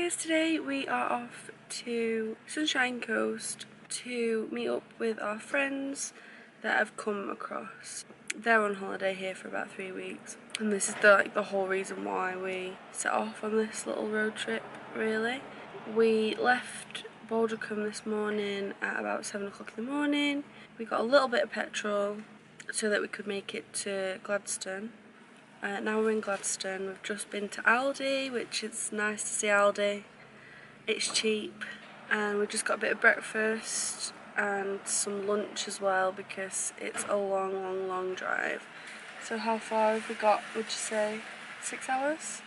guys, today we are off to Sunshine Coast to meet up with our friends that have come across. They're on holiday here for about 3 weeks, and this is the whole reason why we set off on this little road trip, really. We left Baldrecombe this morning at about 7 o'clock in the morning. We got a little bit of petrol so that we could make it to Gladstone. Now we're in Gladstone. We've just been to Aldi, which is nice to see Aldi. It's cheap, and we've just got a bit of breakfast and some lunch as well because it's a long drive. So how far have we got, would you say? 6 hours?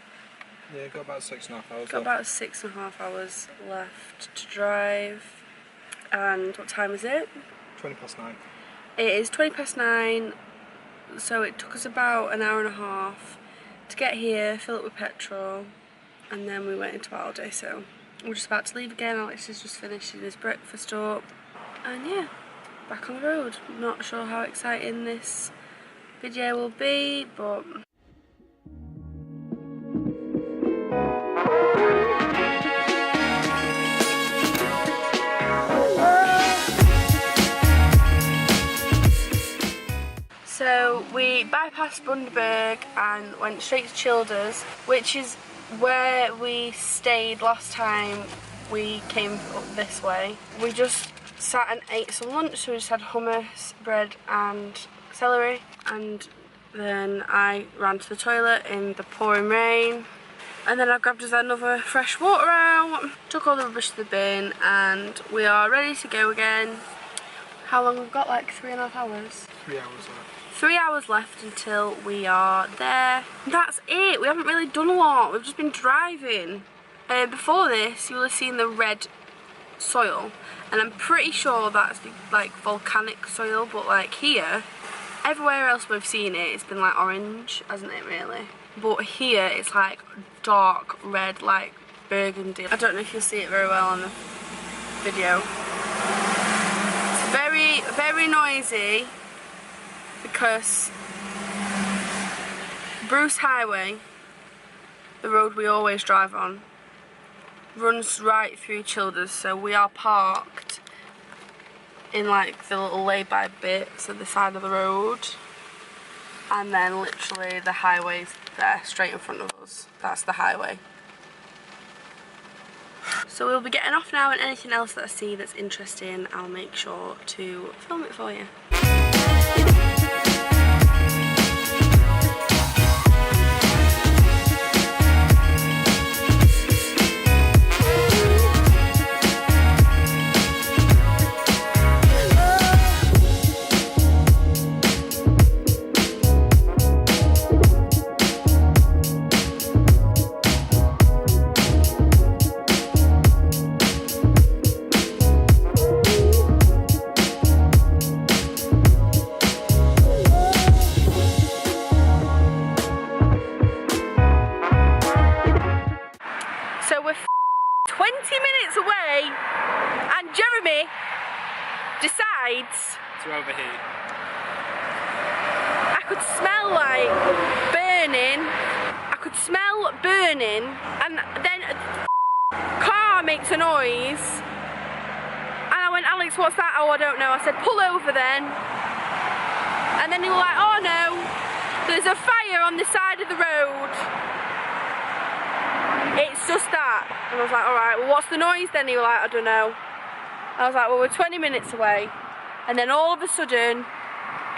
Yeah, got about 6.5 hours Got about 6.5 hours left to drive. And what time is it? 20 past 9. It is 20 past 9. So it took us about an hour and a half to get here, fill it with petrol, and then we went into Aldi. So we're just about to leave again. Alex is just finishing his breakfast up, and yeah, back on the road. Not sure how exciting this video will be, but so we bypassed Bundaberg and went straight to Childers, which is where we stayed last time we came up this way. We just sat and ate some lunch, so we just had hummus, bread and celery, and then I ran to the toilet in the pouring rain, and then I grabbed us another fresh water out, took all the rubbish to the bin, and we are ready to go again. How long we've got? Like 3.5 hours? 3 hours left. 3 hours left until we are there. That's it. We haven't really done a lot. We've just been driving. Before this, you will have seen the red soil, and I'm pretty sure that's the, like, volcanic soil. But like here, everywhere else we've seen it, it's been like orange, hasn't it? Really. But here, it's like dark red, like burgundy. I don't know if you'll see it very well on the video. It's very noisy, because Bruce Highway, the road we always drive on, runs right through Childers, so we are parked in like the little lay-by bits at the side of the road, and then literally the highway's there straight in front of us. That's the highway. So we'll be getting off now, and anything else that I see that's interesting, I'll make sure to film it for you. So we're 20 minutes away, and Jeremy decides to overheat. I could smell like burning. I could smell burning, and then a car makes a noise. And I went, Alex, what's that? Oh, I don't know. I said, pull over then. And then he was like, oh no, there's a fire on the side of the road. It's just that. And I was like, alright, well what's the noise then? He was like, I don't know. I was like, well we're 20 minutes away. And then all of a sudden,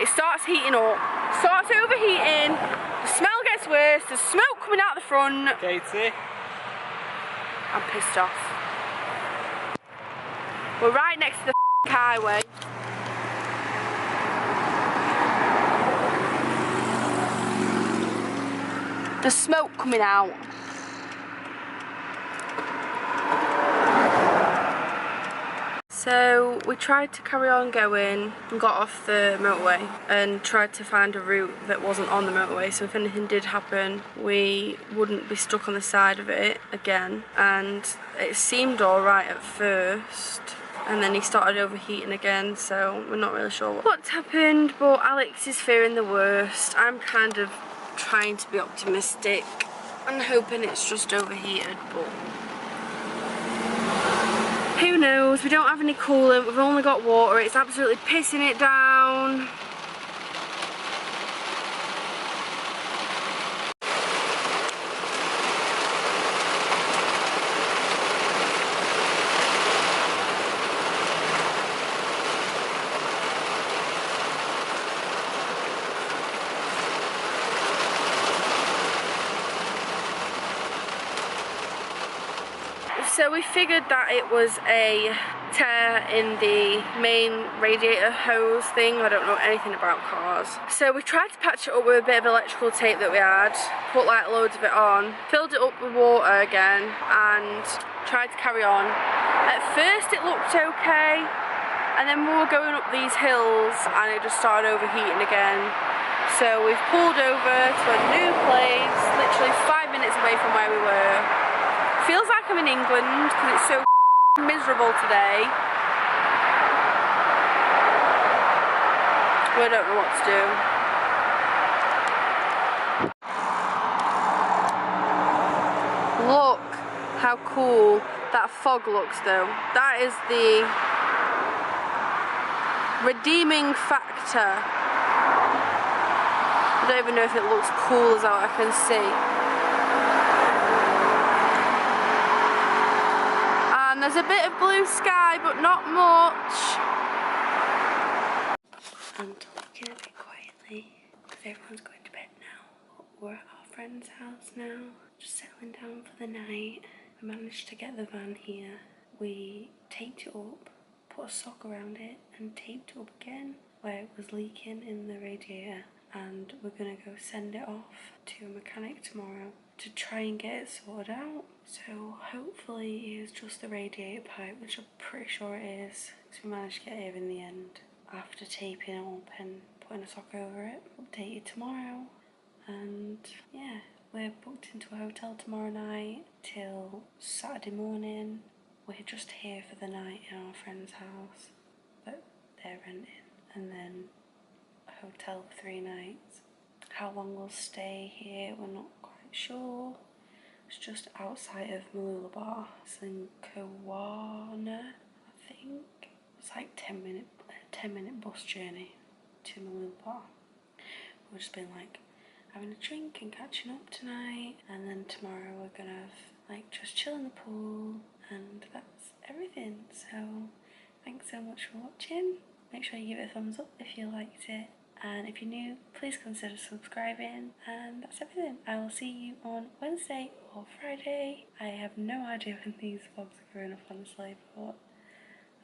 it starts heating up, starts overheating, the smell gets worse, there's smoke coming out the front. Katie? I'm pissed off. We're right next to the highway. There's smoke coming out. So we tried to carry on going and got off the motorway and tried to find a route that wasn't on the motorway, so if anything did happen we wouldn't be stuck on the side of it again. And it seemed alright at first, and then he started overheating again, so we're not really sure what's happened, but Alex is fearing the worst. I'm kind of trying to be optimistic and hoping it's just overheated, but Who knows? We don't have any coolant, we've only got water, it's absolutely pissing it down. So we figured that it was a tear in the main radiator hose thing. I don't know anything about cars. So we tried to patch it up with a bit of electrical tape that we had, put like loads of it on, filled it up with water again and tried to carry on. At first it looked okay, and then we were going up these hills and it just started overheating again. So we've pulled over to a new place, literally 5 minutes away from where we were. Feels like I'm in England because it's so miserable today. We don't know what to do. Look how cool that fog looks though. That is the redeeming factor. I don't even know if it looks cool as I can see. There's a bit of blue sky, but not much. I'm talking a bit quietly because everyone's going to bed now. We're at our friend's house now, just settling down for the night. I managed to get the van here. We taped it up, put a sock around it, and taped it up again where it was leaking in the radiator. And we're gonna go send it off to a mechanic tomorrow to try and get it sorted out. So hopefully it is just the radiator pipe, which I'm pretty sure it is, because we managed to get it in the end after taping it up and putting a sock over it. Update you tomorrow. And yeah, we're booked into a hotel tomorrow night till Saturday morning. We're just here for the night in our friend's house that they're renting, and then a hotel for 3 nights. How long we'll stay here, we're not quite sure. It's just outside of Mooloolaba. It's in Kawana, I think. It's like 10-minute bus journey to Mooloolaba. We've just been like having a drink and catching up tonight, and then tomorrow we're gonna have like just chill in the pool, and that's everything. So thanks so much for watching. Make sure you give it a thumbs up if you liked it, and if you're new, please consider subscribing. And that's everything. I will see you on Wednesday or Friday. I have no idea when these vlogs are going up, honestly, but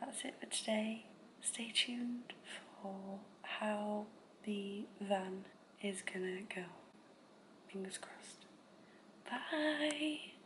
that's it for today. Stay tuned for how the van is gonna go. Fingers crossed. Bye!